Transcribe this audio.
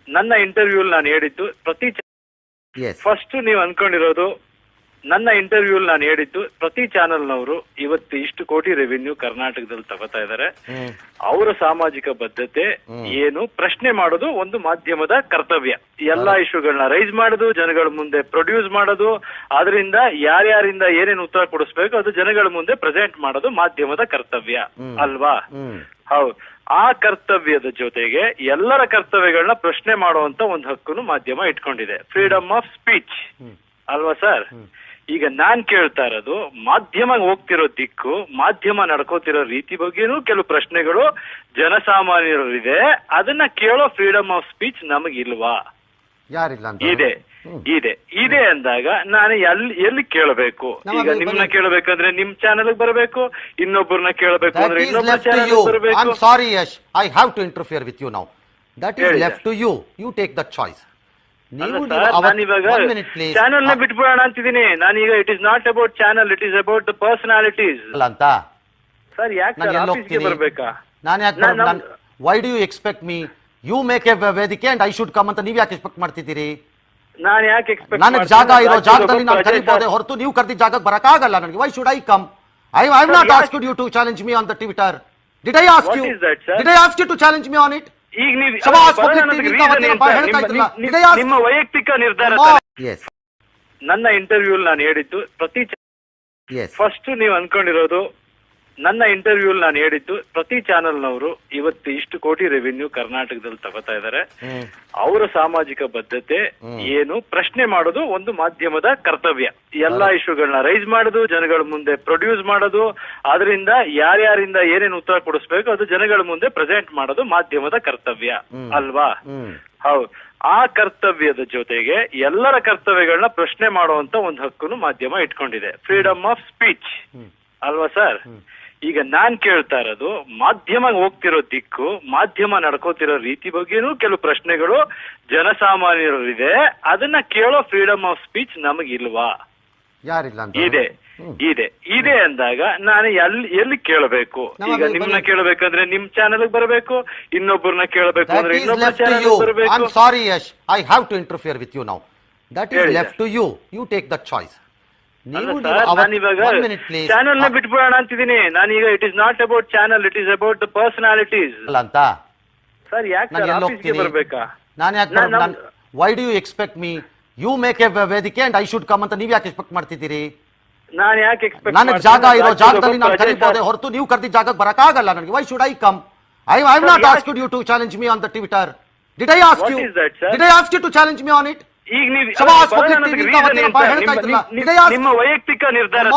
ನನ್ನ ಇಂಟರ್ವ್ಯೂ ನಾನು ಹೇಳಿದ್ದು Yes. ಫಸ್ಟ್ ನೀವು ಅನ್ಕೊಂಡಿರೋದು ನನ್ನ ಇಂಟರ್ವ್ಯೂ ನಾನು ಹೇಳಿದ್ದು ಪ್ರತಿ ಚಾನೆಲ್ನವರು ಇವತ್ತು ಇಷ್ಟು ಕೋಟಿ ರೆವಿನ್ಯೂ ಕರ್ನಾಟಕದಲ್ಲಿ ತಗೋತಾ ಇದ್ದಾರೆ. ಅವರ ಸಾಮಾಜಿಕ ಬದ್ಧತೆ ಏನು ಪ್ರಶ್ನೆ ಮಾಡೋದು ಒಂದು ಮಾಧ್ಯಮದ ಕರ್ತವ್ಯ. ಎಲ್ಲಾ ಇಶ್ಯೂಗಳನ್ನ ರೈಸ್ ಮಾಡೋದು, ಜನಗಳ ಮುಂದೆ ಪ್ರೊಡ್ಯೂಸ್ ಮಾಡೋದು, ಅದರಿಂದ ಯಾರ್ಯಾರಿಂದ ಏನೇನು ಉತ್ತರ ಕೊಡಿಸ್ಬೇಕು ಅದು ಜನಗಳ ಮುಂದೆ ಪ್ರೆಸೆಂಟ್ ಮಾಡೋದು ಮಾಧ್ಯಮದ ಕರ್ತವ್ಯ ಅಲ್ವಾ? ಹೌದು. ಆ ಕರ್ತವ್ಯದ ಜೊತೆಗೆ ಎಲ್ಲರ ಕರ್ತವ್ಯಗಳನ್ನ ಪ್ರಶ್ನೆ ಮಾಡುವಂತ ಒಂದು ಹಕ್ಕನ್ನು ಮಾಧ್ಯಮ ಇಟ್ಕೊಂಡಿದೆ, ಫ್ರೀಡಮ್ ಆಫ್ ಸ್ಪೀಚ್ ಅಲ್ವಾ ಸರ್? ಈಗ ನಾನ್ ಕೇಳ್ತಾ ಇರೋದು ಮಾಧ್ಯಮ ಹೋಗ್ತಿರೋ ದಿಕ್ಕು, ಮಾಧ್ಯಮ ನಡ್ಕೋತಿರೋ ರೀತಿ ಬಗ್ಗೆನೂ ಕೆಲವು ಪ್ರಶ್ನೆಗಳು ಜನಸಾಮಾನ್ಯರಿದೆ. ಅದನ್ನ ಕೇಳೋ ಫ್ರೀಡಮ್ ಆಫ್ ಸ್ಪೀಚ್ ನಮಗಿಲ್ವಾ? ಯಾರಿಲ್ಲ ಅಂತ ಇದೆ ಇದೆ ಇದೆ ಅಂದಾಗ ನಾನು ಎಲ್ಲಿ ಕೇಳಬೇಕು? ಈಗ ನಿಮ್ನ ಕೇಳಬೇಕಂದ್ರೆ ನಿಮ್ ಚಾನೆಲ್ ಬರಬೇಕು, ಇನ್ನೊಬ್ಬರನ್ನ ಕೇಳಬೇಕು ಅಂದ್ರೆ ಇನ್ನೊಬ್ಬರ ಚಾನೆಲ್ ಬರಬೇಕು. I'm sorry, Yash. I have to interfere with you now. That is left to you. You take that choice. ನಾನಿವಾಗ ಚಾನೆಲ್ ನ ಬಿಟ್ಬಿಡೋಣ ಅಂತಿದ್ದೀನಿ. ನಾನೀಗ it is not about channel, it is about the personalities ಅಂತ. Sir ಯಾಕೆ ಆಫೀಸ್ಗೆ ಬರ್ಬೇಕಾ? Why do you expect me? You make a ವೇದಿಕೆ ಅಂಡ್ ಐ ಶುಡ್ ಕಮ್ ಅಂತ ನೀವ್ ಯಾಕೆ ಎಕ್ಸ್ಪೆಕ್ಟ್ ಮಾಡ್ತಿದ್ದೀರಿ? ನಾನು ಯಾಕೆ ಎಕ್ಸ್ಪೆಕ್ಟ್? ನನಗೆ ಜಾಗ ಇರೋ ಜಾಗದಲ್ಲಿ ನಾನು ಕರೀಬಹುದೇ ಹೊರತು ನೀವು ಕರೆದಿದ್ದ ಜಾಗಕ್ಕೆ ಬರಕ್ಕಾಗಲ್ಲ ನನಗೆ. Why should I come? I am not asked you to challenge me on the Twitter. Did I ask you? Did I ask you to challenge me on it? ಈಗ ನಿಮ್ಮ ವೈಯಕ್ತಿಕ ನಿರ್ಧಾರ. ನನ್ನ ಇಂಟರ್ವ್ಯೂ ನಾನು ಹೇಳಿದ್ದು ಫಸ್ಟ್ ನೀವು ಅನ್ಕೊಂಡಿರೋದು ನನ್ನ ಇಂಟರ್ವ್ಯೂ ನಾನು ಹೇಳಿದ್ದು ಪ್ರತಿ ಚಾನೆಲ್ನವರು ಇವತ್ತು ಇಷ್ಟು ಕೋಟಿ ರೆವಿನ್ಯೂ ಕರ್ನಾಟಕದಲ್ಲಿ ತಗೋತಾ ಇದ್ದಾರೆ. ಅವರ ಸಾಮಾಜಿಕ ಬದ್ಧತೆ ಏನು ಪ್ರಶ್ನೆ ಮಾಡೋದು ಒಂದು ಮಾಧ್ಯಮದ ಕರ್ತವ್ಯ. ಎಲ್ಲಾ ಇಶ್ಯೂಗಳನ್ನ ರೈಸ್ ಮಾಡೋದು, ಜನಗಳ ಮುಂದೆ ಪ್ರೊಡ್ಯೂಸ್ ಮಾಡೋದು, ಅದರಿಂದ ಯಾರ್ಯಾರಿಂದ ಏನೇನು ಉತ್ತರ ಕೊಡಿಸ್ಬೇಕು ಅದು ಜನಗಳ ಮುಂದೆ ಪ್ರೆಸೆಂಟ್ ಮಾಡೋದು ಮಾಧ್ಯಮದ ಕರ್ತವ್ಯ ಅಲ್ವಾ? ಹೌದು. ಆ ಕರ್ತವ್ಯದ ಜೊತೆಗೆ ಎಲ್ಲರ ಕರ್ತವ್ಯಗಳನ್ನ ಪ್ರಶ್ನೆ ಮಾಡುವಂತ ಒಂದು ಹಕ್ಕನ್ನು ಮಾಧ್ಯಮ ಇಟ್ಕೊಂಡಿದೆ, ಫ್ರೀಡಮ್ ಆಫ್ ಸ್ಪೀಚ್ ಅಲ್ವಾ ಸರ್? ಈಗ ನಾನ್ ಕೇಳ್ತಾ ಇರೋದು ಮಾಧ್ಯಮ ಹೋಗ್ತಿರೋ ದಿಕ್ಕು, ಮಾಧ್ಯಮ ನಡ್ಕೋತಿರೋ ರೀತಿ ಬಗ್ಗೆನೂ ಕೆಲವು ಪ್ರಶ್ನೆಗಳು ಜನಸಾಮಾನ್ಯರಿದೆ. ಅದನ್ನ ಕೇಳೋ ಫ್ರೀಡಮ್ ಆಫ್ ಸ್ಪೀಚ್ ನಮಗಿಲ್ವಾ? ಯಾರಿಲ್ಲ ಅಂತ ಇದೆ ಇದೆ ಇದೆ ಅಂದಾಗ ನಾನು ಎಲ್ಲಿ ಕೇಳಬೇಕು? ಈಗ ನಿಮ್ನ ಕೇಳಬೇಕಂದ್ರೆ ನಿಮ್ ಚಾನೆಲ್ ಬರಬೇಕು, ಇನ್ನೊಬ್ಬರನ್ನ ಕೇಳಬೇಕು ಅಂದ್ರೆ ಇನ್ನೊಬ್ಬರ ಚಾನೆಲ್ ಬರಬೇಕು. I'm sorry, Yash. I have to interfere with you now. That is left to you. You take that choice. ನಾನಿವಾಗ ಚಾನೆಲ್ ನ ಬಿಟ್ಬಿಡೋಣ ಅಂತಿದ್ದೀನಿ. ನಾನೀಗ it is not about channel, it is about the personalities ಅಂತ. Sir ಯಾಕೆ ಆಫೀಸ್ಗೆ ಬರ್ಬೇಕಾ? Why do you expect me? You make a ವೇದಿಕೆ ಅಂಡ್ ಐ ಶುಡ್ ಕಮ್ ಅಂತ ನೀವ್ ಯಾಕೆ ಎಕ್ಸ್ಪೆಕ್ಟ್ ಮಾಡ್ತಿದ್ದೀರಿ? ನಾನು ಯಾಕೆ ಎಕ್ಸ್ಪೆಕ್ಟ್? ನನಗೆ ಜಾಗ ಇರೋ ಜಾಗದಲ್ಲಿ ನಾನು ಕರೀಬಹುದೇ ಹೊರತು ನೀವು ಕರೆದಿದ್ದ ಜಾಗಕ್ಕೆ ಬರಕ್ಕಾಗಲ್ಲ ನನಗೆ. Why should I come? I am not asked you to challenge me on the Twitter. Did I ask you? Did I ask you to challenge me on it? ಈಗ ನೀವು ನಿಮ್ಮ ವೈಯಕ್ತಿಕ ನಿರ್ಧಾರ.